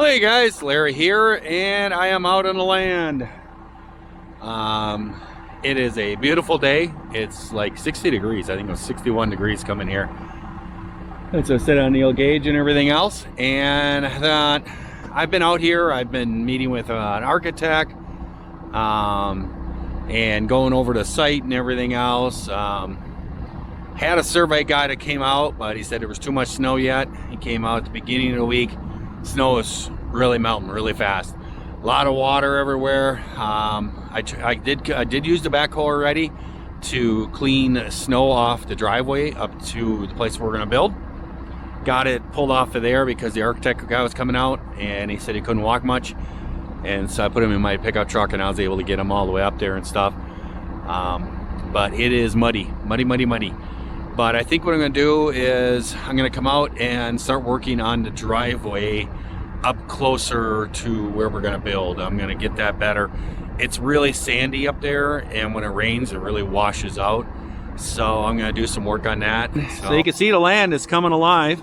Well, hey guys, Larry here, and I am out on the land. It is a beautiful day. It's like 60 degrees. I think it was 61 degrees coming here. And so I sit on the old gauge and everything else, and I thought, I've been out here. I've been meeting with an architect, and going over the site and everything else. Had a survey guy that came out, but he said there was too much snow yet. He came out at the beginning of the week. Snow is really melting really fast. A lot of water everywhere. I did use the backhoe already to clean snow off the driveway up to the place where we're going to build. Got it pulled off of there because the architect guy was coming out and he said he couldn't walk much. And so I put him in my pickup truck and I was able to get him all the way up there and stuff. But it is muddy. But I think what I'm going to do is I'm going to come out and start working on the driveway up closer to where we're going to build. I'm going to get that better. It's really sandy up there, and when it rains, it really washes out. So I'm going to do some work on that. So you can see the land is coming alive.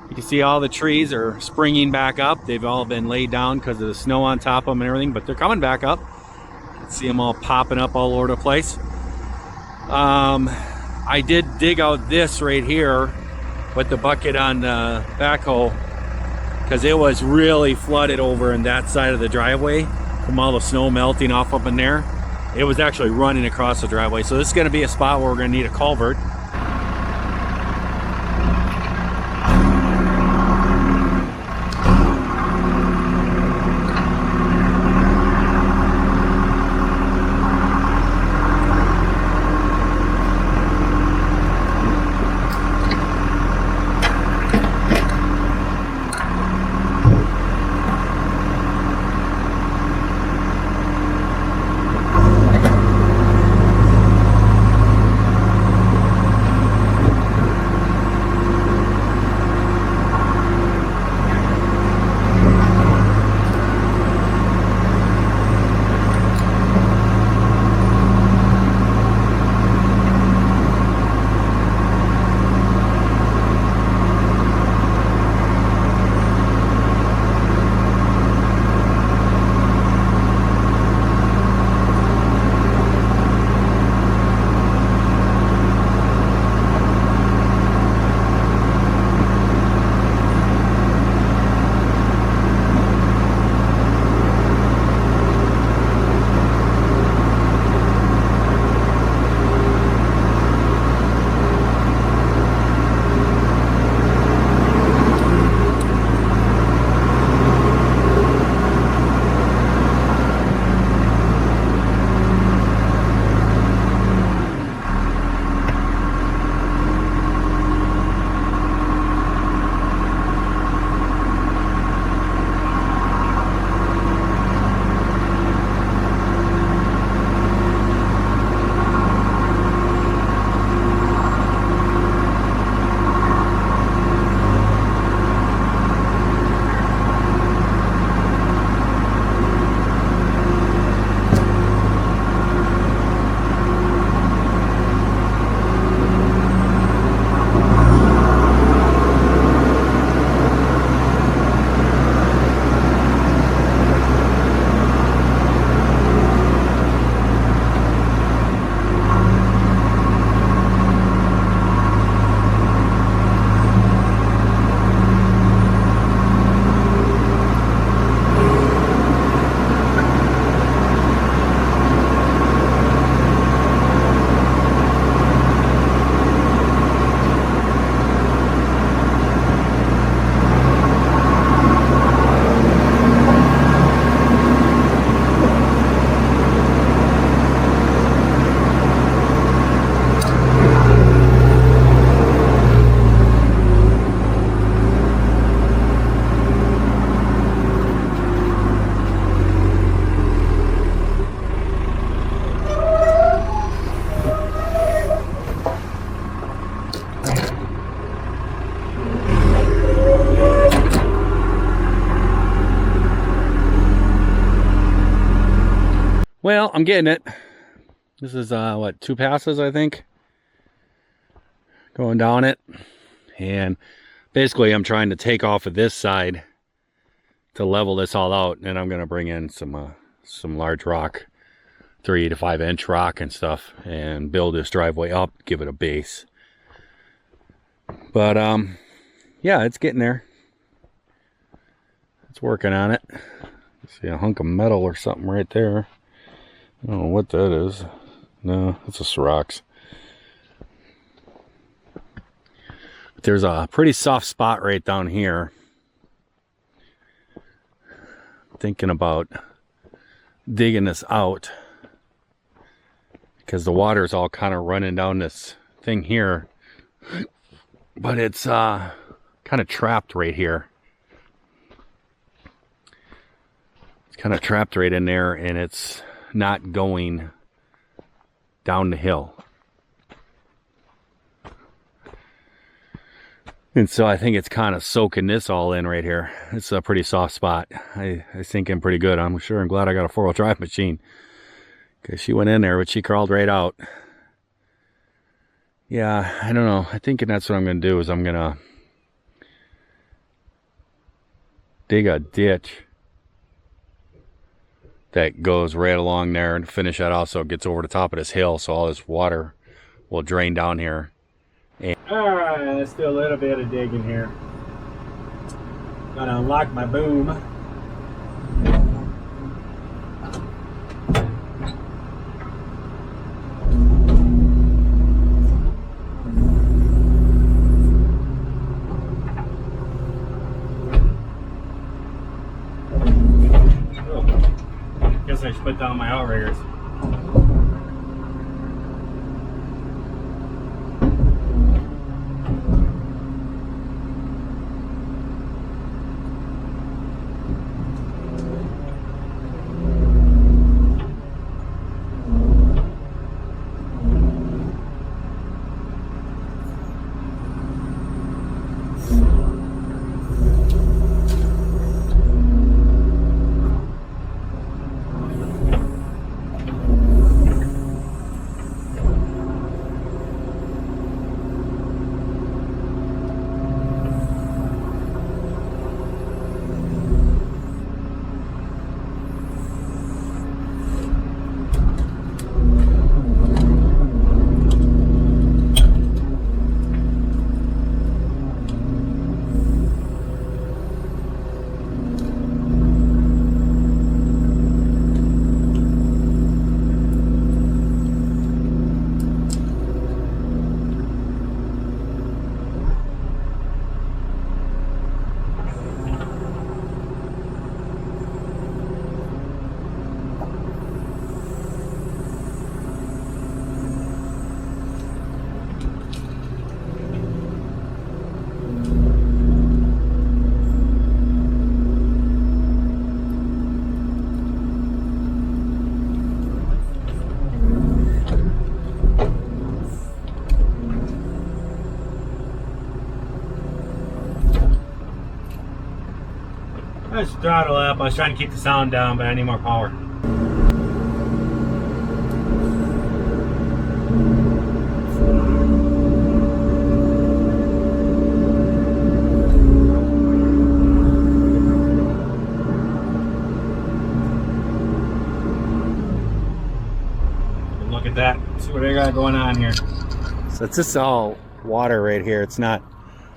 You can see all the trees are springing back up. They've all been laid down because of the snow on top of them and everything, but they're coming back up. You can see them all popping up all over the place. I did dig out this right here with the bucket on the backhoe because it was really flooded over in that side of the driveway from all the snow melting off up in there. It was actually running across the driveway. So this is going to be a spot where we're going to need a culvert. Well, I'm getting it. This is what, 2 passes, I think, going down it. And basically I'm trying to take off of this side to level this all out, and I'm gonna bring in some large rock, 3 to 5 inch rock and stuff, and build this driveway up, give it a base. But yeah, it's getting there. It's working on it. See a hunk of metal or something right there. I don't know what that is. No, it's just rocks. But there's a pretty soft spot right down here. Thinking about digging this out, because the water is all kind of running down this thing here, but it's kind of trapped right here. It's kind of trapped right in there, and it's not going down the hill. And so I think it's kind of soaking this all in right here. It's a pretty soft spot. I think I'm pretty good. I'm glad I got a 4-wheel drive machine, because she went in there, but she crawled right out. Yeah, I don't know. I think that's what I'm going to do, is I'm going to dig a ditch that goes right along there and finish that off so it gets over the top of this hill, so all this water will drain down here. Alright, let's do a little bit of digging here. Gonna unlock my boom. Oh, guess I should put down my outriggers. I just throttle up. I was trying to keep the sound down, but I need more power. Look at that. See what I got going on here. So it's just all water right here. It's not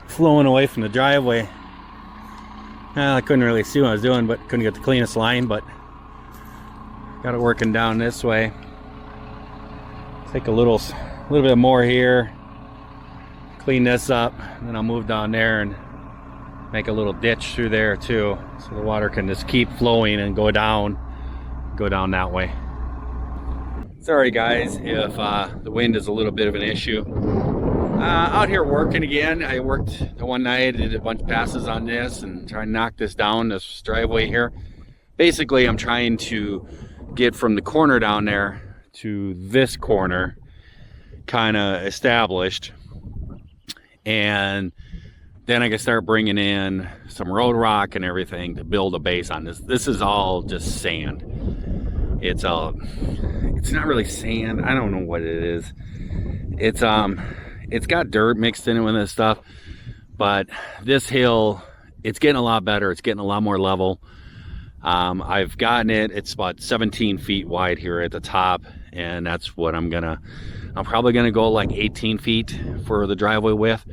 flowing away from the driveway. I couldn't really see what I was doing, but couldn't get the cleanest line, but got it working down this way. Take a little bit more here, clean this up, and then I'll move down there and make a little ditch through there too, so the water can just keep flowing and go down that way. Sorry guys if the wind is a little bit of an issue. Out here working again. I worked the one night, did a bunch of passes on this and try and knock this down, this driveway here. Basically, I'm trying to get from the corner down there to this corner kind of established, and then I can start bringing in some road rock and everything to build a base on this. This is all just sand. It's not really sand. I don't know what it is. It's got dirt mixed in it with this stuff, but this hill it's getting a lot better. It's getting a lot more level. I've gotten it. It's about 17 feet wide here at the top, and that's what I'm probably gonna go like 18 feet for the driveway width,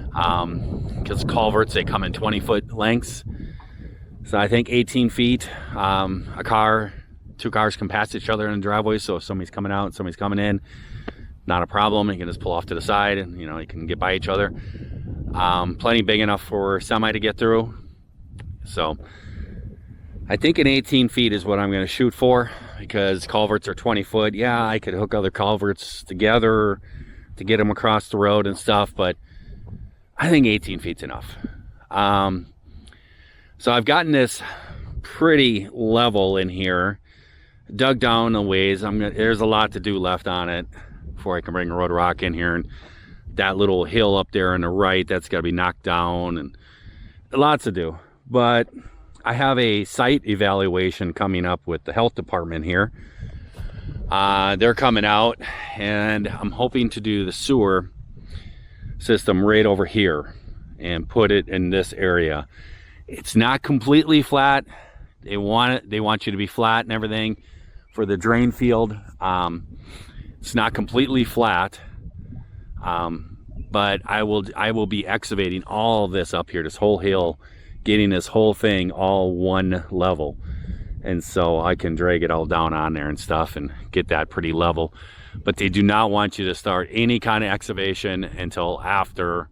because culverts, they come in 20-foot lengths. So I think 18 feet. Two cars can pass each other in the driveway, so if somebody's coming out, somebody's coming in, not a problem. You can just pull off to the side, and you can get by each other. Plenty big enough for semi to get through. So I think an 18 feet is what I'm going to shoot for, because culverts are 20 foot. Yeah, I could hook other culverts together to get them across the road and stuff, but I think 18 feet's enough. So I've gotten this pretty level in here, dug down a ways. There's a lot to do left on it before I can bring a road rock in here, and that little hill up there on the right, that's got to be knocked down, and lots to do. But I have a site evaluation coming up with the health department here. They're coming out, and I'm hoping to do the sewer system right over here and put it in this area. It's not completely flat. They want you to be flat and everything for the drain field. It's not completely flat, but I will be excavating all this up here, this whole hill, getting this whole thing all one level, and so I can drag it all down on there and stuff and get that pretty level. But they do not want you to start any kind of excavation until after,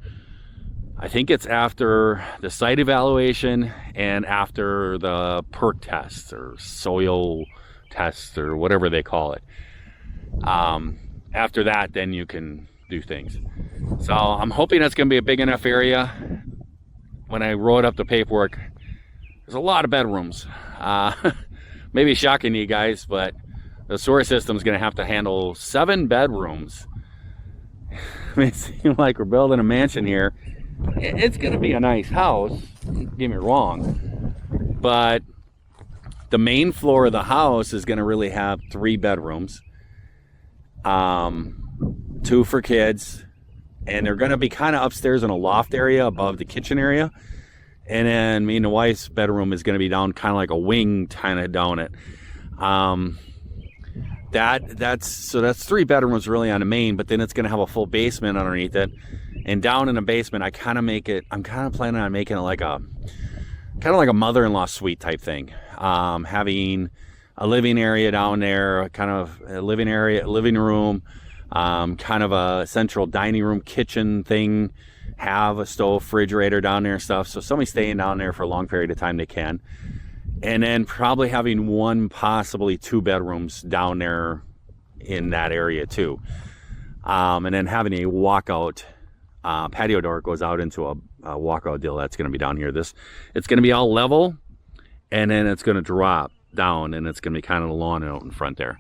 I think it's after the site evaluation and after the perk test or soil test or whatever they call it. After that, then you can do things. So I'm hoping that's going to be a big enough area. When I wrote up the paperwork, there's a lot of bedrooms. Maybe shocking to you guys, but the sewer system is going to have to handle 7 bedrooms. It seems like we're building a mansion here. It's going to be a nice house, don't get me wrong, but the main floor of the house is going to really have 3 bedrooms, 2 for kids, and they're going to be kind of upstairs in a loft area above the kitchen area. And then me and the wife's bedroom is going to be down kind of like a wing, kind of down it. That's 3 bedrooms really on the main, but then it's going to have a full basement underneath it. And down in the basement, I'm kind of planning on making it like a mother-in-law suite type thing. Having a living area down there, kind of a living room, kind of a central dining room kitchen thing, have a stove, refrigerator down there and stuff. So somebody staying down there for a long period of time, they can. And then probably having 1, possibly 2 bedrooms down there in that area too. And then having a walkout patio door goes out into a walkout deal that's going to be down here. It's going to be all level, and then it's going to drop down, and it's going to be kind of the lawn out in front there.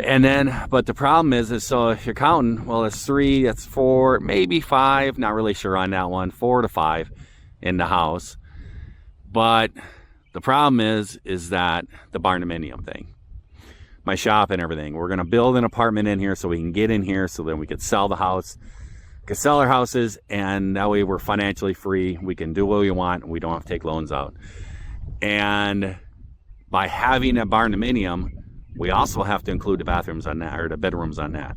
And then, but the problem is so if you're counting, well, it's 3, that's 4, maybe 5, not really sure on that one, 4 to 5 in the house. But the problem is that the barndominium thing, my shop and everything, we're going to build an apartment in here so we can get in here, so then we could sell the house, could sell our houses, and that way we're financially free. We can do what we want, and we don't have to take loans out. And by having a barndominium, we also have to include the bathrooms on that, or the bedrooms on that.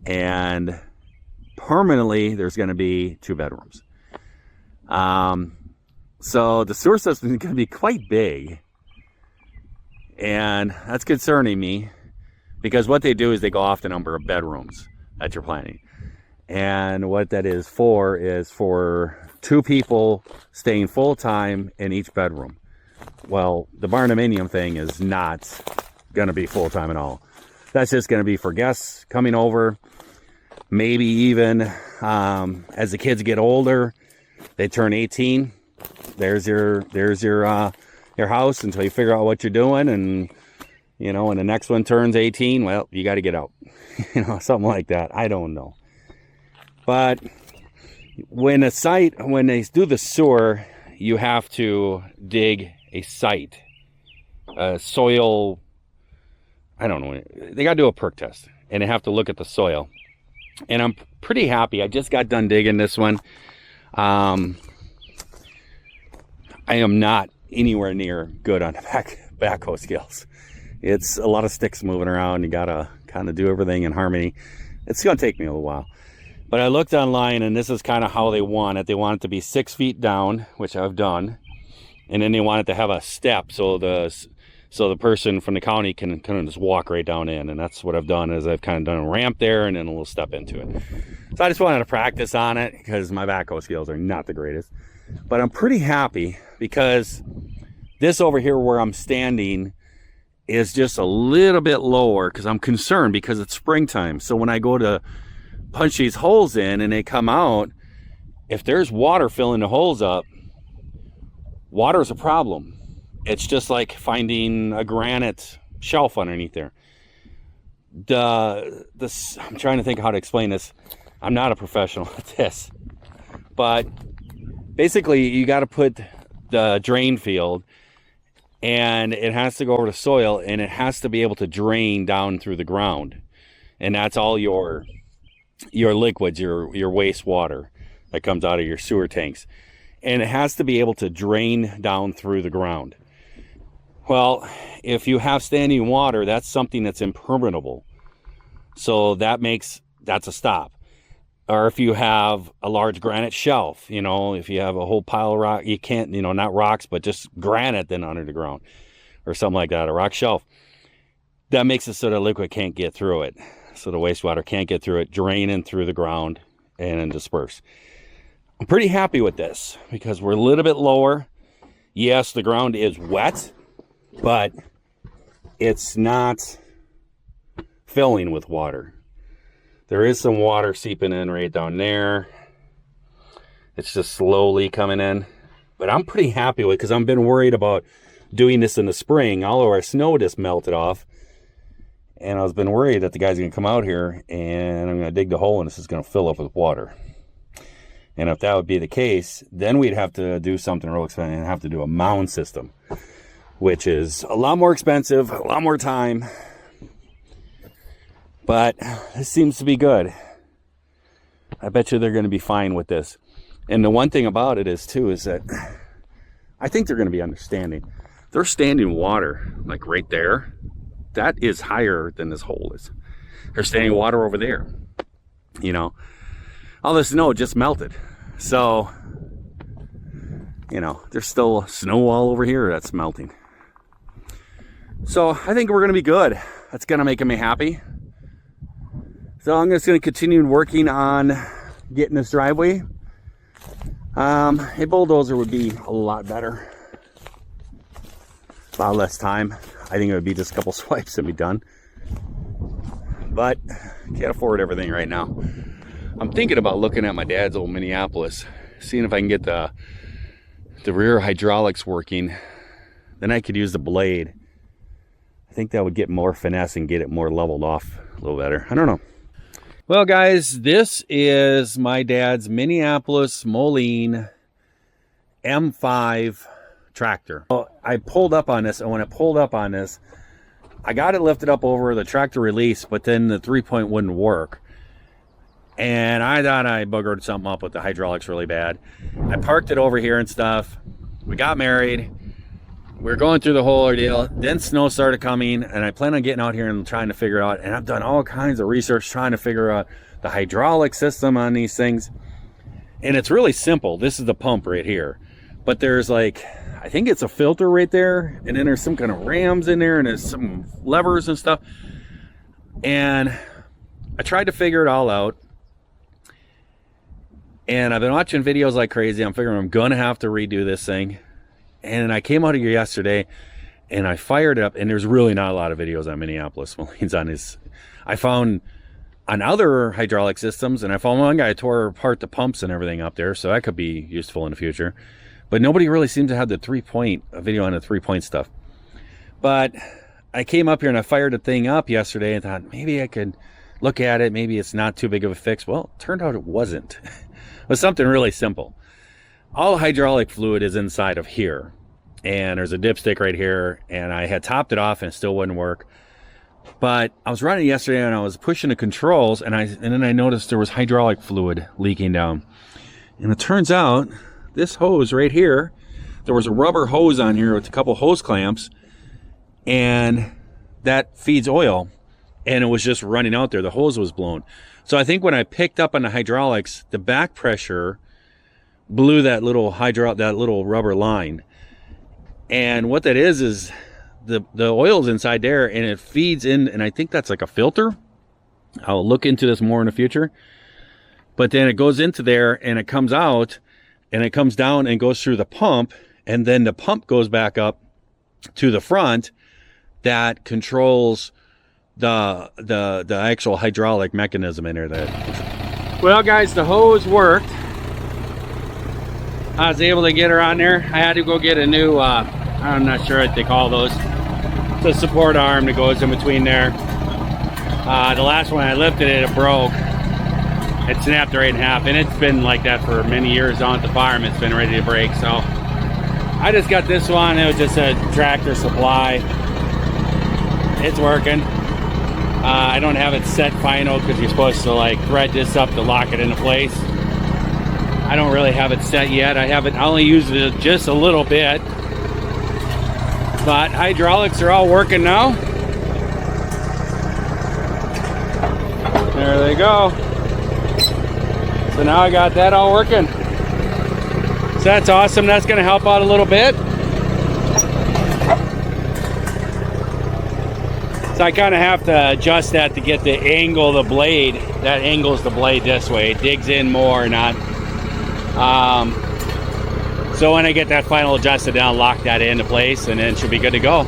And permanently, there's going to be 2 bedrooms. So the sewer system is going to be quite big. And that's concerning me, because what they do is they go off the number of bedrooms that you're planning. And what that is for 2 people staying full-time in each bedroom. Well, the barndominium thing is not going to be full-time at all. That's just going to be for guests coming over. Maybe even as the kids get older, they turn 18. There's your house until you figure out what you're doing, and when the next one turns 18, well, you got to get out. Something like that. I don't know. But when they do the sewer, you have to dig a site, a soil, I don't know, they got to do a perk test, and they have to look at the soil. And I'm pretty happy. I just got done digging this one. I am not anywhere near good on backhoe skills. It's a lot of sticks moving around. You gotta kind of do everything in harmony. It's gonna take me a little while. But I looked online, and this is kind of how they want it. They want it to be 6 feet down, which I've done. And then they want it to have a step, so the person from the county can kind of just walk right down in. And that's what I've done, is I've kind of done a ramp there and then a little step into it. So I just wanted to practice on it because my backhoe skills are not the greatest. But I'm pretty happy because this over here where I'm standing is just a little bit lower, because I'm concerned because it's springtime. So when I go to punch these holes in and they come out, if there's water filling the holes up, water is a problem. It's just like finding a granite shelf underneath there. I'm trying to think how to explain this. I'm not a professional at this, but basically you got to put the drain field, and it has to go over the soil, and it has to be able to drain down through the ground. And that's all your liquids, your wastewater that comes out of your sewer tanks. And it has to be able to drain down through the ground. Well, if you have standing water, that's something that's impermeable. So that's a stop. Or if you have a large granite shelf, if you have a whole pile of rock, you can't, not rocks, but just granite then under the ground or something like that, a rock shelf. That makes it so the liquid can't get through it. So the wastewater can't get through it, draining through the ground and then disperse. I'm pretty happy with this because we're a little bit lower. Yes, the ground is wet, but it's not filling with water. There is some water seeping in right down there. It's just slowly coming in. But I'm pretty happy with it because I've been worried about doing this in the spring. All of our snow just melted off. And I've been worried that the guy's going to come out here and I'm going to dig the hole and this is going to fill up with water. And if that would be the case, then we'd have to do something real expensive and have to do a mound system, which is a lot more expensive, a lot more time. But this seems to be good. I bet you they're going to be fine with this. And the one thing about it is that I think they're going to be understanding. They're standing water, like right there. That is higher than this hole is. They're standing water over there. All the snow just melted. So, there's still snow all over here that's melting. So I think we're going to be good. That's going to make me happy. So I'm just going to continue working on getting this driveway. A bulldozer would be a lot better. A lot less time. I think it would be just a couple swipes and be done. But can't afford everything right now. I'm thinking about looking at my dad's old Minneapolis, seeing if I can get the rear hydraulics working. Then I could use the blade. I think that would get more finesse and get it more leveled off a little better. I don't know. Well, guys, this is my dad's Minneapolis Moline M5 tractor. Well, I pulled up on this, and when I pulled up on this, I got it lifted up over the tractor release, but then the 3-point wouldn't work. And I thought I boogered something up with the hydraulics really bad. I parked it over here and stuff. We got married. We were going through the whole ordeal. Then snow started coming, and I plan on getting out here and trying to figure out, and I've done all kinds of research trying to figure out the hydraulic system on these things. And it's really simple. This is the pump right here. But there's I think it's a filter right there, and then there's some kind of rams in there, and there's some levers and stuff. And I tried to figure it all out. And I've been watching videos like crazy. I'm figuring I'm going to have to redo this thing. And I came out here yesterday and I fired it up, and there's really not a lot of videos on Minneapolis Moline's on his. I found on other hydraulic systems, and I found one guy tore apart the pumps and everything up there, so that could be useful in the future. But nobody really seems to have the 3-point video on the 3-point stuff. But I came up here and I fired the thing up yesterday and thought maybe I could look at it. Maybe it's not too big of a fix. Well, it turned out it wasn't. It was something really simple. All hydraulic fluid is inside of here, and there's a dipstick right here, and I had topped it off and it still wouldn't work. But I was running yesterday and I was pushing the controls, and then I noticed there was hydraulic fluid leaking down. And it turns out this hose right here, there was a rubber hose on here with a couple hose clamps, and that feeds oil, and it was just running out there. The hose was blown. So I think when I picked up on the hydraulics, the back pressure blew that little rubber line. And what that is the oil's inside there, and it feeds in, and I think that's like a filter. I'll look into this more in the future. But then it goes into there, and it comes out, and it comes down and goes through the pump, and then the pump goes back up to the front that controls the actual hydraulic mechanism in there. Well, guys, the hose worked. I was able to get her on there. I had to go get a new, I'm not sure what they call those. It's a support arm that goes in between there. The last one I lifted it broke. It snapped right in half, and it's been like that for many years on the farm. It's been ready to break, so I just got this one. It was just a tractor supply. It's working. I don't have it set final because you're supposed to like thread this up to lock it into place. I don't really have it set yet. I only used it just a little bit. But hydraulics are all working now. There they go. So now I got that all working. So that's awesome. That's going to help out a little bit. So I kind of have to adjust that to get the angle of the blade. That angles the blade this way. It digs in more, not. So when I get that final adjusted, then I'll lock that into place, and then it should be good to go.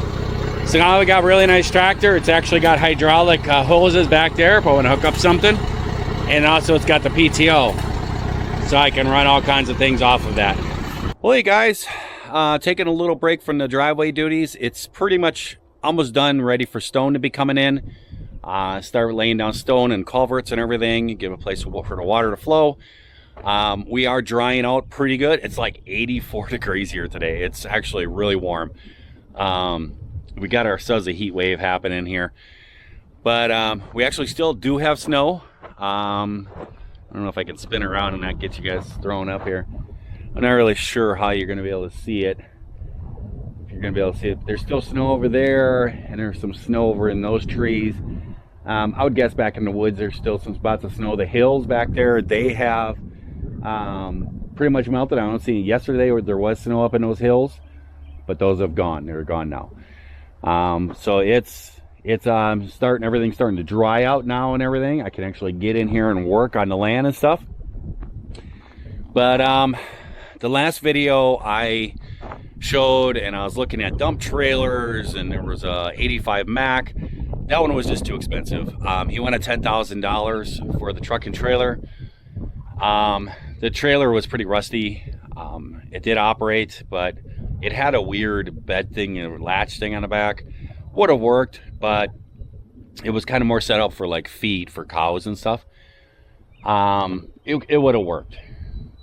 So now we got a really nice tractor. It's actually got hydraulic hoses back there if I want to hook up something. And also it's got the PTO. So I can run all kinds of things off of that. Well, hey guys, taking a little break from the driveway duties. It's pretty much almost done, ready for stone to be coming in. Start laying down stone and culverts and everything, give a place for the water to flow. We are drying out pretty good. It's like 84 degrees here today. It's actually really warm. We got ourselves a heat wave happening here, but we actually still do have snow. I don't know if I can spin around and not get you guys thrown up here. I'm not really sure how you're going to be able to see it. You're gonna be able to see it. There's still snow over there, and there's some snow over in those trees. I would guess back in the woods there's still some spots of snow. The hills back there, they have pretty much melted. I don't see yesterday where there was snow up in those hills, but those have gone. They're gone now. So it's everything's starting to dry out now and everything. I can actually get in here and work on the land and stuff. But the last video I showed, and I was looking at dump trailers, and there was a 85 Mack. That one was just too expensive. He went at $10,000 for the truck and trailer. The trailer was pretty rusty. It did operate, but it had a weird bed thing and latch thing on the back. Would have worked, but it was kind of more set up for like feed for cows and stuff. It would have worked,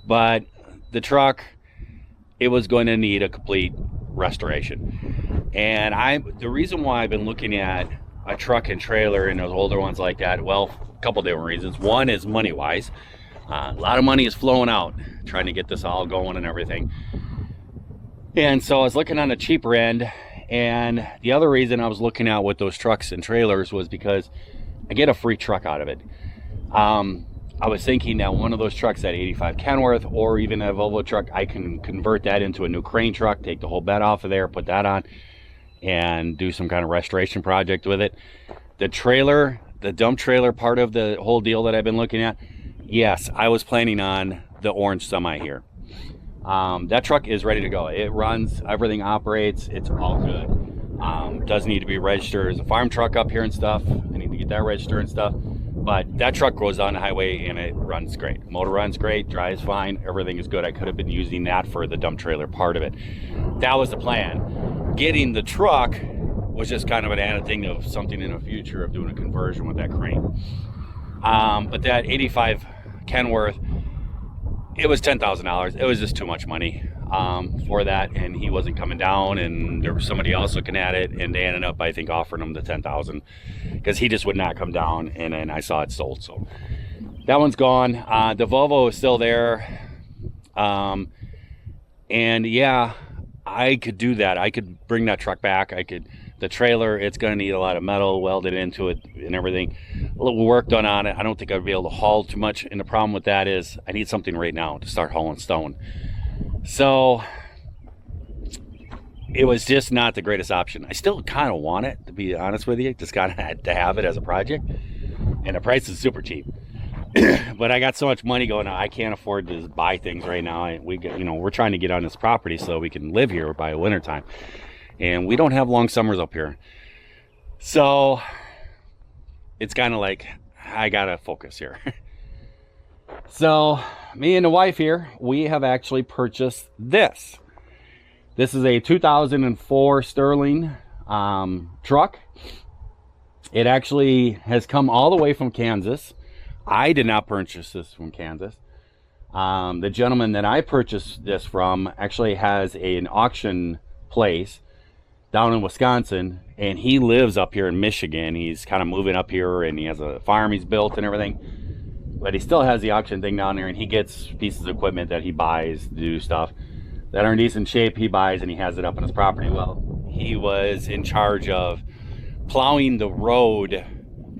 but the truck, it was going to need a complete restoration. And the reason why I've been looking at a truck and trailer and those older ones like that, well, a couple different reasons. One is money wise. A lot of money is flowing out trying to get this all going and everything. And so I was looking on the cheaper end, and the other reason I was looking at with those trucks and trailers was because I get a free truck out of it. I was thinking that one of those trucks, that 85 Kenworth, or even a Volvo truck, I can convert that into a new crane truck, take the whole bed off of there, put that on, and do some kind of restoration project with it. The trailer, the dump trailer part of the whole deal that I've been looking at, yes, I was planning on the orange semi here. That truck is ready to go. It runs, everything operates, it's all good. Does need to be registered as a farm truck up here and stuff. I need to get that registered and stuff. But that truck goes down the highway and it runs great. Motor runs great, drives fine, everything is good. I could have been using that for the dump trailer part of it. That was the plan. Getting the truck was just kind of an added thing of something in the future of doing a conversion with that crane. But that 85 Kenworth, it was $10,000. It was just too much money for that, and he wasn't coming down, and there was somebody else looking at it, and they ended up, I think, offering him the $10,000 because he just would not come down, and then I saw it sold. So that one's gone. The Volvo is still there, and yeah, I could do that. I could bring that truck back. The trailer, it's going to need a lot of metal welded into it and everything. A little work done on it. I don't think I'd be able to haul too much. And the problem with that is I need something right now to start hauling stone. So it was just not the greatest option. I still kind of want it, to be honest with you. Just kind of had to have it as a project. And the price is super cheap. But I got so much money going on, I can't afford to buy things right now. We're trying to get on this property so we can live here by winter time. And we don't have long summers up here. So it's kind of like, I gotta focus here. So me and the wife here, we have actually purchased this. This is a 2004 Sterling truck. It actually has come all the way from Kansas. I did not purchase this from Kansas. The gentleman that I purchased this from actually has an auction place down in Wisconsin, and he lives up here in Michigan. He's kind of moving up here, and he has a farm he's built and everything, but he still has the auction thing down there, and he gets pieces of equipment that he buys to do stuff that are in decent shape. He buys and he has it up on his property. Well, he was in charge of plowing the road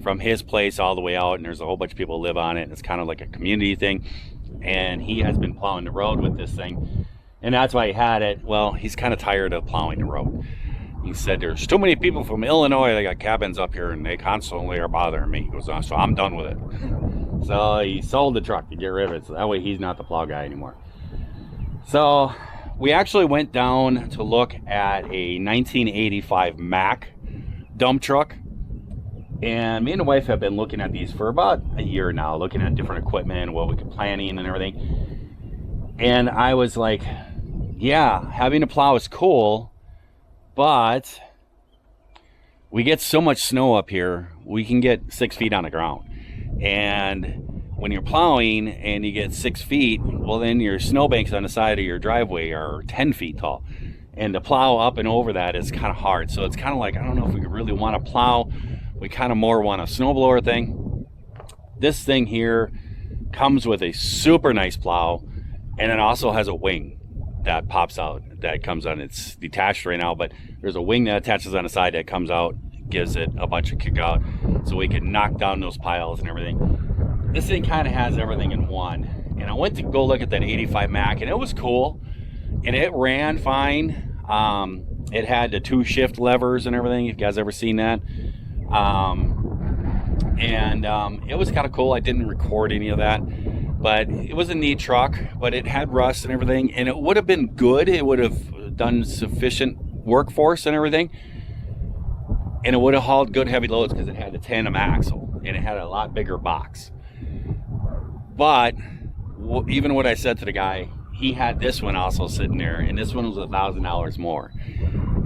from his place all the way out, and there's a whole bunch of people who live on it, and it's kind of like a community thing, and he has been plowing the road with this thing, and that's why he had it. Well, he's kind of tired of plowing the road. He said, there's too many people from Illinois, they got cabins up here and they constantly are bothering me. He goes, so I'm done with it. So he sold the truck to get rid of it, so that way he's not the plow guy anymore. So we actually went down to look at a 1985 Mack dump truck. And me and the wife have been looking at these for about a year now, looking at different equipment, what we could planning and everything. And I was like, yeah, having a plow is cool, but we get so much snow up here, we can get 6 feet on the ground. And when you're plowing and you get 6 feet, well, then your snowbanks on the side of your driveway are 10 feet tall. And to plow up and over that is kind of hard. So it's kind of like, I don't know if we really want to plow. We kind of more want a snowblower thing. This thing here comes with a super nice plow, and it also has a wing that pops out, that comes on. It's detached right now, but there's a wing that attaches on the side that comes out, gives it a bunch of kick out, so we can knock down those piles and everything. This thing kind of has everything in one. And I went to go look at that 85 Mack, and it was cool, and it ran fine. It had the 2 shift levers and everything, if you guys ever seen that. It was kind of cool. I didn't record any of that, but it was a neat truck, but it had rust and everything, and it would have been good. It would have done sufficient workforce and everything, and it would have hauled good heavy loads because it had a tandem axle and it had a lot bigger box. But even what I said to the guy, he had this one also sitting there, and this one was $1,000 more,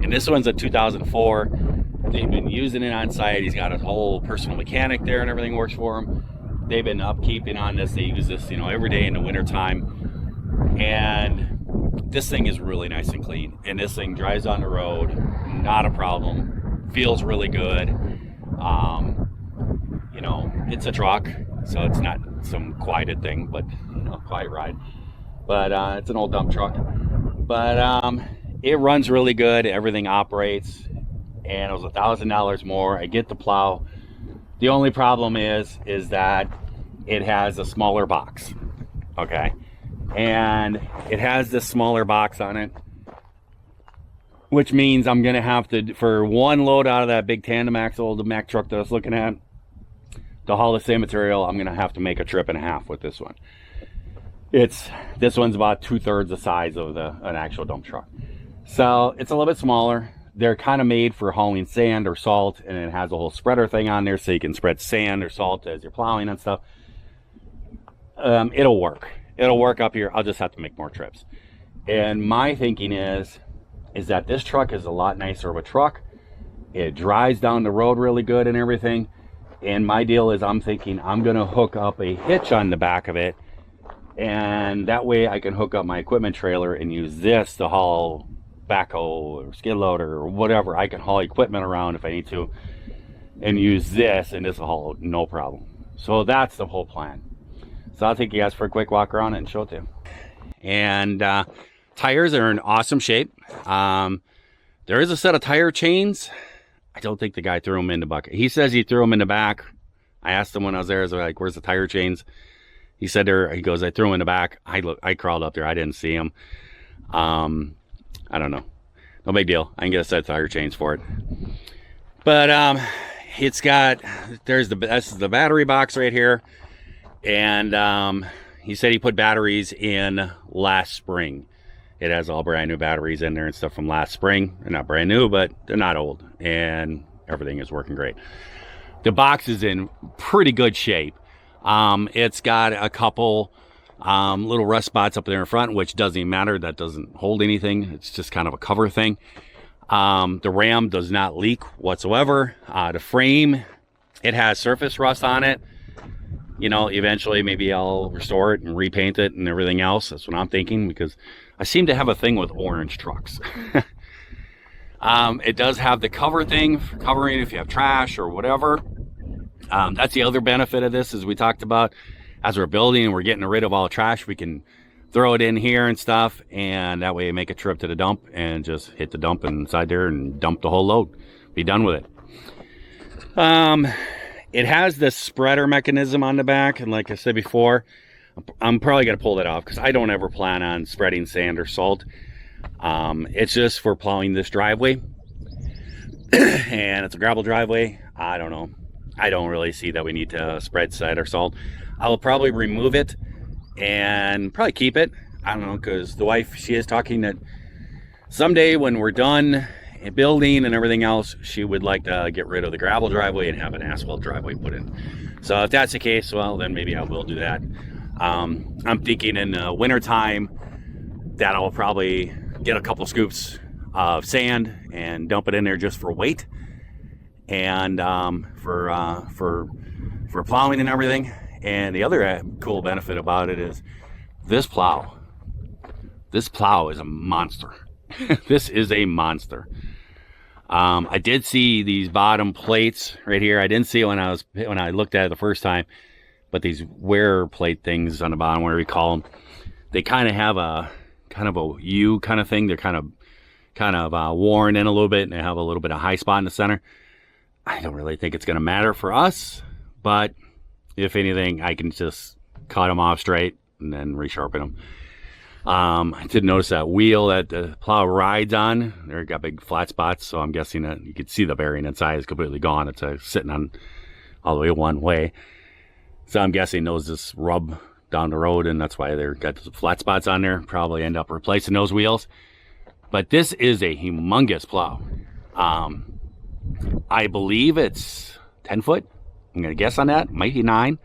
and this one's a 2004. They've been using it on site. He's got a whole personal mechanic there and everything works for him. They've been upkeeping on this. They use this, every day in the winter time. And this thing is really nice and clean. And this thing drives on the road, not a problem. Feels really good. It's a truck, so it's not some quieted thing, but quiet ride. But it's an old dump truck. But it runs really good. Everything operates. And it was $1,000 more. I get the plow. The only problem is that it has a smaller box. Okay, and it has this smaller box on it, which means I'm gonna have to, for one load out of that big tandem axle, the Mack truck that I was looking at, to haul the same material, I'm gonna have to make a trip and a half with this one. This one's about 2/3 the size of an actual dump truck, so it's a little bit smaller. They're kind of made for hauling sand or salt, and it has a whole spreader thing on there so you can spread sand or salt as you're plowing and stuff. It'll work. It'll work up here. I'll just have to make more trips. And my thinking is that this truck is a lot nicer of a truck. It drives down the road really good and everything. And my deal is, I'm thinking I'm going to hook up a hitch on the back of it, and that way I can hook up my equipment trailer and use this to haul backhoe or skid loader or whatever. I can haul equipment around if I need to, and use this, and this will haul no problem. So that's the whole plan. So I'll take you guys for a quick walk around and show it to you. And Tires are in awesome shape. There is a set of tire chains. I don't think the guy threw them in the bucket. He says he threw them in the back. I asked him when I was there, I was like, where's the tire chains? He said there, he goes, I threw them in the back. I crawled up there. I didn't see them. I don't know. No big deal. I can get a set of tire chains for it. But it's got, this is the battery box right here. And he said he put batteries in last spring. It has all brand new batteries in there and stuff from last spring. They're not brand new, but they're not old. And everything is working great. The box is in pretty good shape. It's got a couple little rust spots up there in front, which doesn't even matter. That doesn't hold anything. It's just kind of a cover thing. The ram does not leak whatsoever. The frame, it has surface rust on it. You know, eventually maybe I'll restore it and repaint it and everything else. That's what I'm thinking, because I seem to have a thing with orange trucks. It does have the cover thing for covering if you have trash or whatever. That's the other benefit of this, as we talked about. As we're building and we're getting rid of all the trash, we can throw it in here and stuff, and that way you make a trip to the dump and just hit the dump inside there and dump the whole load. Be done with it. It has this spreader mechanism on the back, and like I said before, I'm probably going to pull that off because I don't ever plan on spreading sand or salt. It's just for plowing this driveway. And it's a gravel driveway. I don't know. I don't really see that we need to spread sand or salt. I will probably remove it and probably keep it. I don't know, because the wife, she is talking that someday when we're done building and everything else, she would like to get rid of the gravel driveway and have an asphalt driveway put in. So if that's the case, well, then maybe I will do that. I'm thinking in the winter time that I'll probably get a couple scoops of sand and dump it in there just for weight and for plowing and everything. And the other cool benefit about it is this plow. This plow is a monster. This is a monster. I did see these bottom plates right here. I didn't see it when I looked at it the first time, but these wear plate things on the bottom, whatever you call them, they kind of have a U kind of thing. They're kind of worn in a little bit, and they have a little bit of high spot in the center. I don't really think it's going to matter for us, but if anything, I can just cut them off straight and then resharpen them. I did notice that wheel that the plow rides on, there got big flat spots, so I'm guessing that you could see the bearing inside is completely gone. It's sitting on all the way one way. So I'm guessing those just rub down the road, and that's why they've got flat spots on there. Probably end up replacing those wheels. But this is a humongous plow. I believe it's 10 foot. I'm going to guess on that. Might be 9.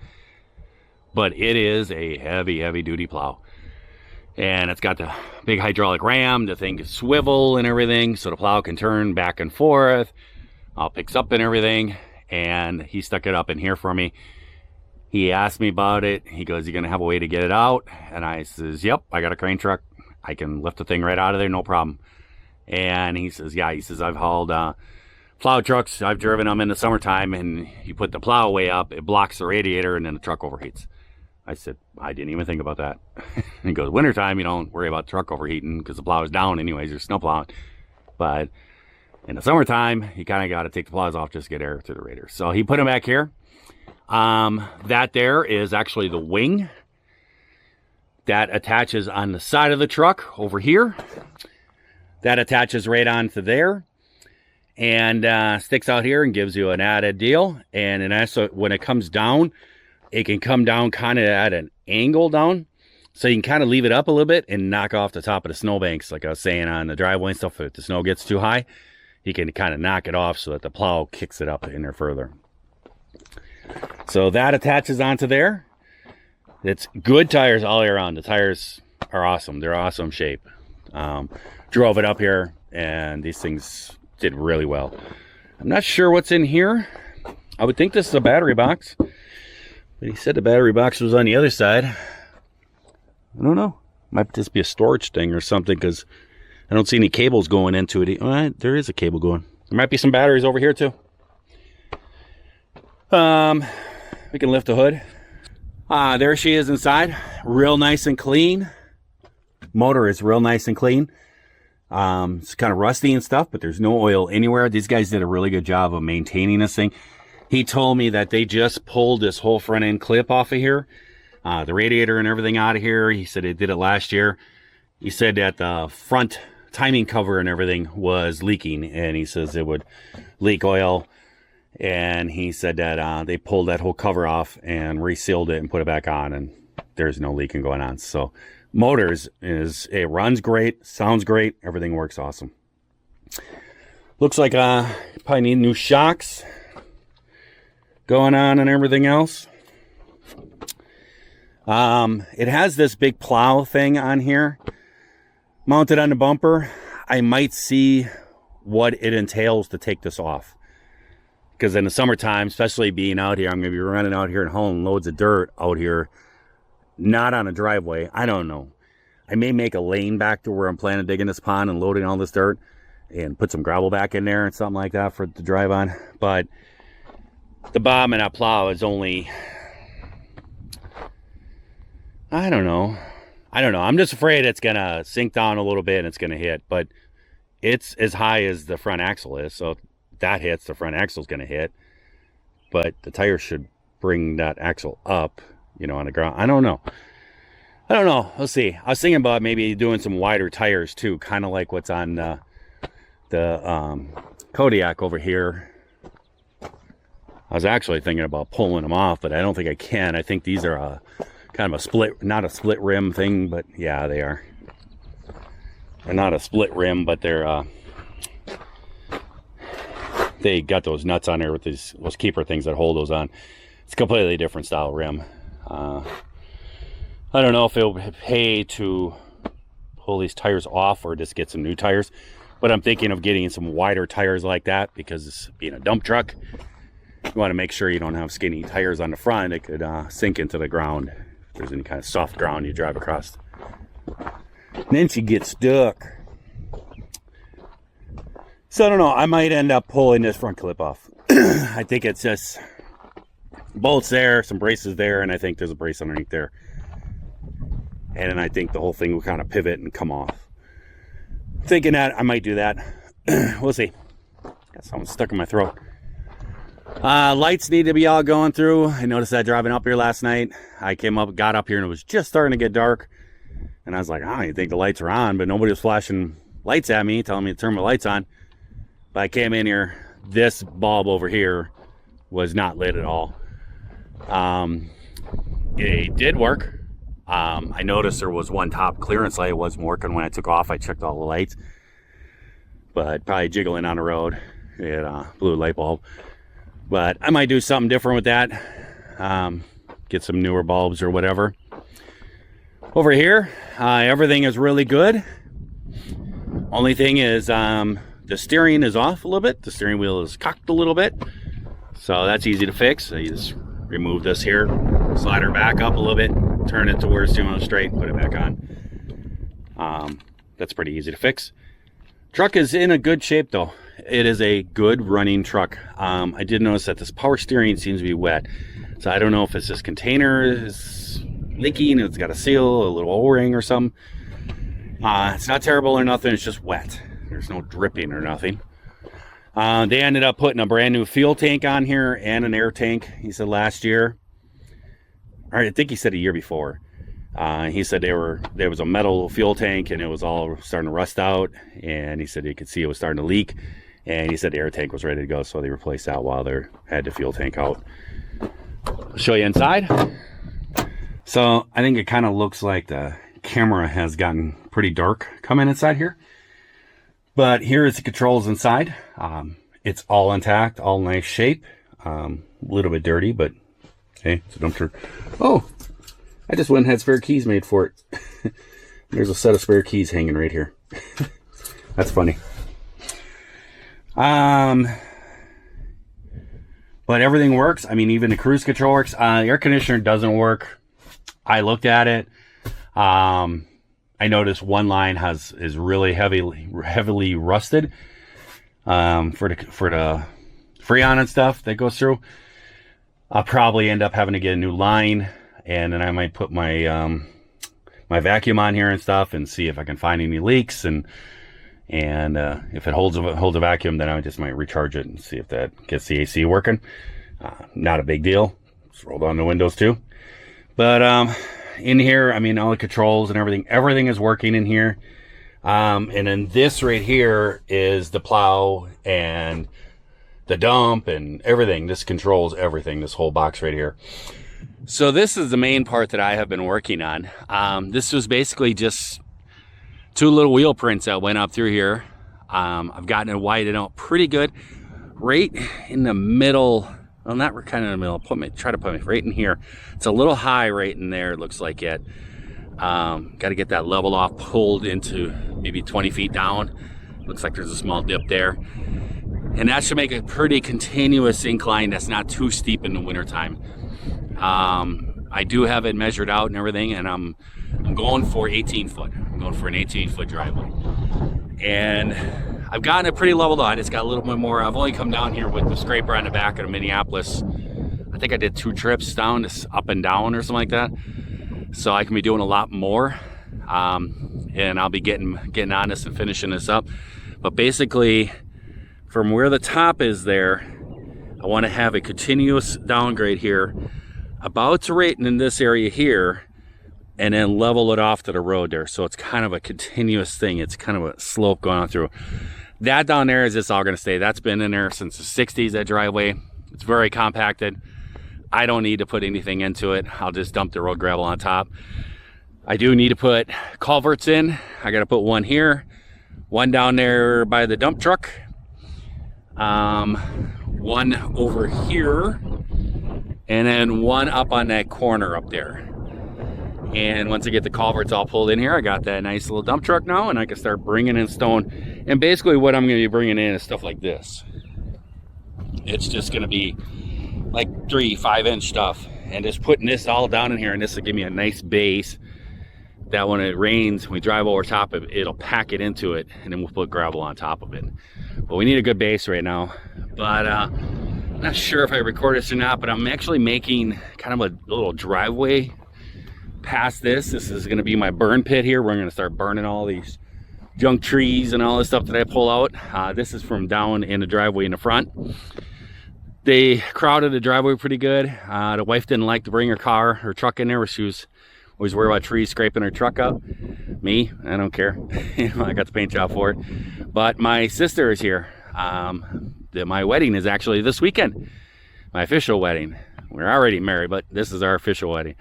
But it is a heavy, heavy duty plow. And it's got the big hydraulic ram. The thing can swivel and everything, so the plow can turn back and forth. All picks up and everything. And he stuck it up in here for me. He asked me about it. He goes, you going to have a way to get it out? And I says, yep, I got a crane truck. I can lift the thing right out of there, no problem. And he says, yeah, he says, I've hauled plow trucks. I've driven them in the summertime, and you put the plow way up, it blocks the radiator, and then the truck overheats. I said, I didn't even think about that. He goes, wintertime, you don't worry about the truck overheating because the plow is down anyways, you're snow plowing. But in the summertime, you kind of got to take the plows off just to get air through the radiator. So he put them back here. That there is actually the wing that attaches on the side of the truck over here. That attaches right onto there and sticks out here and gives you an added deal. And then also when it comes down, it can come down kind of at an angle down. So you can kind of leave it up a little bit and knock off the top of the snowbanks. Like I was saying on the driveway and stuff, if the snow gets too high, you can kind of knock it off so that the plow kicks it up in there further. So that attaches onto there. It's good tires all the way around. The tires are awesome. They're awesome shape. Drove it up here and these things did really well. I'm not sure what's in here. I would think this is a battery box, but he said the battery box was on the other side. I don't know. Might just be a storage thing or something because I don't see any cables going into it. All right, there is a cable going. There might be some batteries over here too. We can lift the hood. There she is inside. Real nice and clean. Motor is real nice and clean. It's kind of rusty and stuff, but there's no oil anywhere. These guys did a really good job of maintaining this thing. He told me that they just pulled this whole front end clip off of here, the radiator and everything out of here. He said they did it last year. He said that the front timing cover and everything was leaking, and he says it would leak oil. And he said that they pulled that whole cover off and resealed it and put it back on, and there's no leaking going on. So motors it runs great, sounds great, everything works awesome. Looks like probably need new shocks going on and everything else. It has this big plow thing on here mounted on the bumper. I might see what it entails to take this off, because in the summertime, especially being out here, I'm going to be running out here and hauling loads of dirt out here, not on a driveway. I don't know. I may make a lane back to where I'm planning on digging this pond and loading all this dirt and put some gravel back in there and something like that for it to drive on. But the bottom of that plow is only, I don't know. I'm just afraid it's going to sink down a little bit and it's going to hit. But it's as high as the front axle is. So if that hits, the front axle is going to hit. But the tires should bring that axle up, on the ground. I don't know. We'll see. I was thinking about maybe doing some wider tires too, kind of like what's on the Kodiak over here. I was actually thinking about pulling them off, but I don't think I can. I think these are kind of a split, not a split rim thing, but yeah, they are. They're not a split rim, but they're they got those nuts on there with those keeper things that hold those on. It's a completely different style rim. I don't know if it'll pay to pull these tires off or just get some new tires, but I'm thinking of getting some wider tires like that, because being a dump truck, you want to make sure you don't have skinny tires on the front. It could sink into the ground if there's any kind of soft ground you drive across. And then she gets stuck. So I don't know, I might end up pulling this front clip off. I think it's just bolts there, some braces there, and I think there's a brace underneath there. And then I think the whole thing will kind of pivot and come off. Thinking that I might do that. We'll see. Got something stuck in my throat. Lights need to be all going through. I noticed that driving up here last night. I got up here, and it was just starting to get dark. And I was like, I don't even think the lights are on, but nobody was flashing lights at me, telling me to turn my lights on. But I came in here, this bulb over here was not lit at all. It did work. I noticed there was one top clearance light wasn't working when I took off. I checked all the lights, but probably jiggling on the road. It blew a light bulb. But I might do something different with that. Get some newer bulbs or whatever. Over here, everything is really good. Only thing is the steering is off a little bit. The steering wheel is cocked a little bit. So that's easy to fix. So you just remove this here, slide her back up a little bit, turn it to where it's steering straight, put it back on. That's pretty easy to fix. Truck is in a good shape though. It is a good running truck. I did notice that this power steering seems to be wet. So I don't know if it's this container is leaking, it's got a seal, a little O-ring or something. It's not terrible or nothing, it's just wet. There's no dripping or nothing. They ended up putting a brand new fuel tank on here and an air tank, he said last year. Or I think he said a year before. He said there was a metal fuel tank and it was all starting to rust out, and he said he could see it was starting to leak, and he said the air tank was ready to go, so they replaced that while they had the fuel tank out. I'll show you inside. So I think it kind of looks like the camera has gotten pretty dark coming inside here, but here is the controls inside. It's all intact, all nice shape. A little bit dirty, but hey, it's a dump truck. Oh, I just went and had spare keys made for it. There's a set of spare keys hanging right here. That's funny. But everything works. I mean, even the cruise control works. The air conditioner doesn't work. I looked at it. I noticed one line is really heavily rusted. For the Freon and stuff that goes through. I'll probably end up having to get a new line, and then I might put my my vacuum on here and stuff and see if I can find any leaks, and if it holds a vacuum, then I just might recharge it and see if that gets the AC working. Not a big deal. Just roll down the windows too. But in here, I mean, all the controls and everything is working in here. And then this right here is the plow and the dump and everything. This controls everything, this whole box right here. So this is the main part that I have been working on. This was basically just 2 little wheel prints that went up through here. I've gotten it widened out pretty good. Right in the middle, well, not kind of in the middle, try to put me right in here. It's a little high right in there, it looks like it. Got to get that level off, pulled into maybe 20 feet down. Looks like there's a small dip there. And that should make a pretty continuous incline that's not too steep in the wintertime. I do have it measured out and everything, and I'm going for 18 foot. I'm going for an 18-foot driveway. And I've gotten it pretty leveled out. It's got a little bit more. I've only come down here with the scraper on the back of Minneapolis. I think I did 2 trips down, this up and down or something like that. So I can be doing a lot more. And I'll be getting on this and finishing this up. But basically, from where the top is there, I want to have a continuous downgrade here, about to rate in this area here, and then level it off to the road there. So it's kind of a continuous thing. It's kind of a slope going on through. That down there is just all going to stay. That's been in there since the 60s, that driveway. It's very compacted. I don't need to put anything into it. I'll just dump the road gravel on top. I do need to put culverts in. I got to put one here, one down there by the dump truck, one over here, and then one up on that corner up there. And once I get the culverts all pulled in here, I got that nice little dump truck now, and I can start bringing in stone. And basically what I'm going to be bringing in is stuff like this. It's just going to be like 3-5 inch stuff, and just putting this all down in here, and this will give me a nice base that when it rains, we drive over top of it, it'll pack it into it, and then we'll put gravel on top of it. But we need a good base right now. But I'm not sure if I record this or not, but I'm actually making kind of a little driveway past this. This is going to be my burn pit here. We're going to start burning all these junk trees and all this stuff that I pull out. This is from down in the driveway in the front. They crowded the driveway pretty good. The wife didn't like to bring her truck in there, where she was always worried about trees scraping her truck up. Me, I don't care. You know, I got the paint job for it. But my sister is here. My wedding is actually this weekend. My official wedding. We're already married, but this is our official wedding.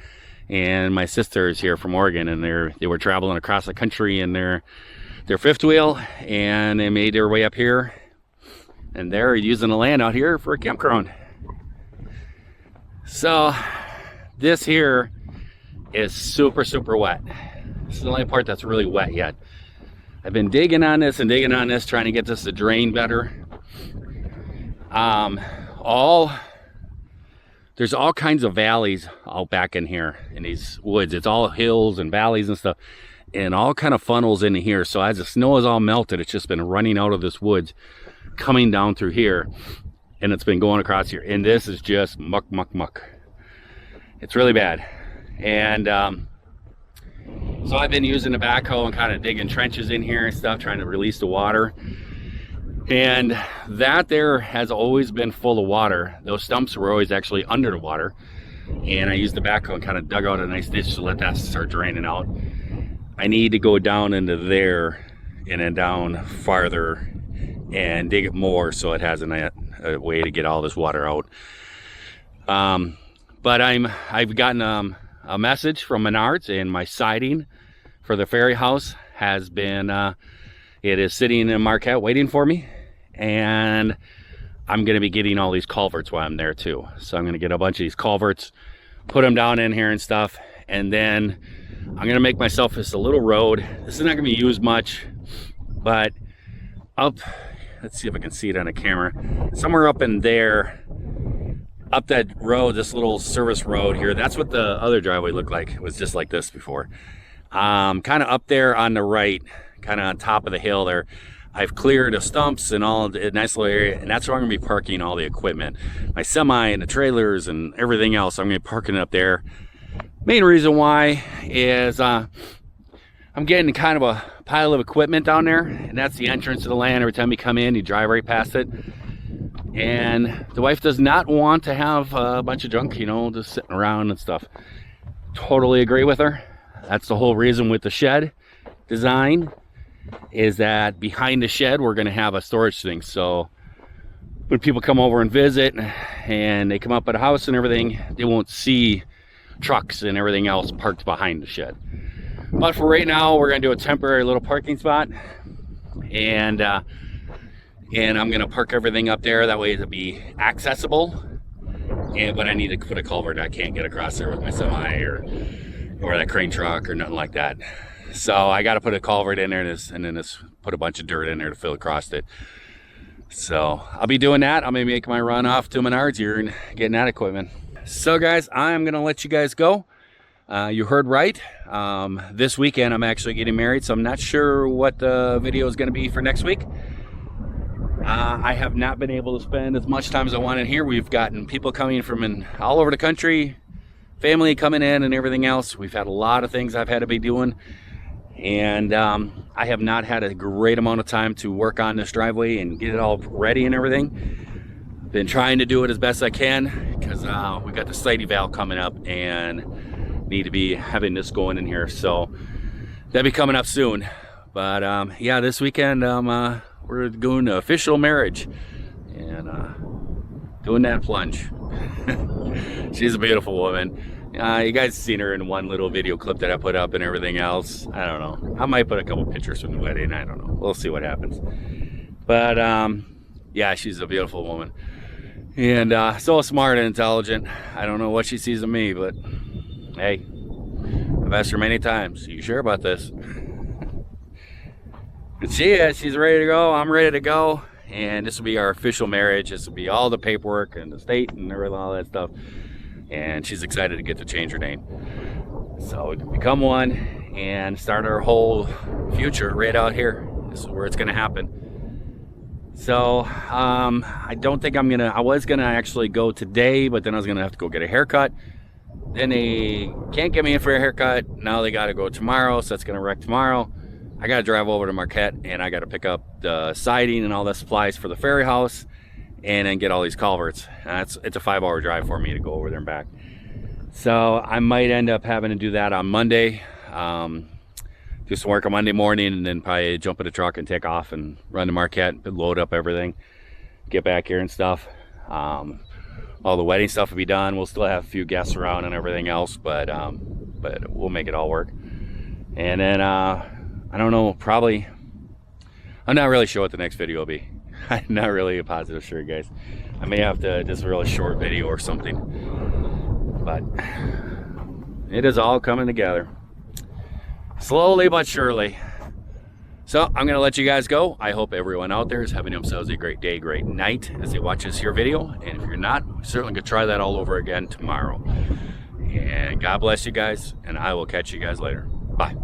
And my sister is here from Oregon, and they were traveling across the country in their fifth wheel, and they made their way up here, and they're using the land out here for a campground. So this here is super wet. This is the only part that's really wet yet. I've been digging on this and digging on this, trying to get this to drain better. There's all kinds of valleys out back in here in these woods. It's all hills and valleys and stuff, and all kind of funnels into here. So as the snow is all melted, it's just been running out of this woods, coming down through here, and it's been going across here. And this is just muck. It's really bad. And so I've been using the backhoe and kind of digging trenches in here and stuff, trying to release the water. And that there has always been full of water. Those stumps were always actually under the water. And I used the backhoe and kind of dug out a nice ditch to let that start draining out. I need to go down into there and then down farther and dig it more so it has a way to get all this water out. But I've gotten a message from Menards, and my siding for the ferry house has been it is sitting in Marquette waiting for me, and I'm going to be getting all these culverts while I'm there too. So I'm going to get a bunch of these culverts, put them down in here and stuff, and then I'm going to make myself just a little road. This is not going to be used much, but up, let's see if I can see it on a camera, somewhere up in there, up that road, this little service road here, that's what the other driveway looked like. It was just like this before. Kind of up there on the right, kind of on top of the hill there, I've cleared the stumps and all the nice little area, and that's where I'm gonna be parking all the equipment, my semi and the trailers and everything else. I'm gonna be parking up there. Main reason why is I'm getting kind of a pile of equipment down there, and that's the entrance to the land. Every time you come in, you drive right past it. And the wife does not want to have a bunch of junk, you know, just sitting around and stuff. Totally agree with her. That's the whole reason with the shed design, is that behind the shed we're going to have a storage thing. So when people come over and visit and they come up at a house and everything, they won't see trucks and everything else parked behind the shed. But for right now, we're going to do a temporary little parking spot, and I'm going to park everything up there. That way it'll be accessible. But I need to put a culvert. I can't get across there with my semi or that crane truck or nothing like that. So I got to put a culvert in there and then just put a bunch of dirt in there to fill across it. So I'll be doing that. I'm going to make my run off to Menards here and getting that equipment. So guys, I'm going to let you guys go. You heard right. This weekend I'm actually getting married, so I'm not sure what the video is going to be for next week. I have not been able to spend as much time as I wanted here. We've gotten people coming from all over the country, family coming in and everything else. We've had a lot of things I've had to be doing, and I have not had a great amount of time to work on this driveway and get it all ready and everything. Been trying to do it as best I can, because we got the site eval coming up and need to be having this going in here, so that'll be coming up soon. But yeah, this weekend we're doing an official marriage and doing that plunge. She's a beautiful woman. You guys seen her in one little video clip that I put up and everything else. I don't know, I might put a couple pictures from the wedding. I don't know, we'll see what happens. But yeah, she's a beautiful woman, and so smart and intelligent. I don't know what she sees in me, but hey, I've asked her many times, are you sure about this? And she is. She's ready to go. I'm ready to go. And this will be our official marriage. This will be all the paperwork and the state and all that stuff. And she's excited to get to change her name, so we can become one and start our whole future right out here. This is where it's going to happen. So I don't think I was gonna actually go today, but then I was gonna have to go get a haircut. Then they can't get me in for a haircut. Now they got to go tomorrow, so that's gonna wreck tomorrow. I gotta drive over to Marquette, and I gotta pick up the siding and all the supplies for the ferry house, and then get all these culverts. It's a 5-hour drive for me to go over there and back. So I might end up having to do that on Monday. Do some work on Monday morning, and then probably jump in the truck and take off and run to Marquette, load up everything, get back here and stuff. All the wedding stuff will be done. We'll still have a few guests around and everything else, but we'll make it all work. And then I don't know, probably, I'm not really sure what the next video will be. I'm not really a positive sure, guys. I may have to just a really short video or something, but it is all coming together slowly but surely. So I'm gonna let you guys go. I hope everyone out there is having themselves a great day, great night as they watch this here video. And if you're not, certainly gonna try that all over again tomorrow. And God bless you guys, and I will catch you guys later. Bye.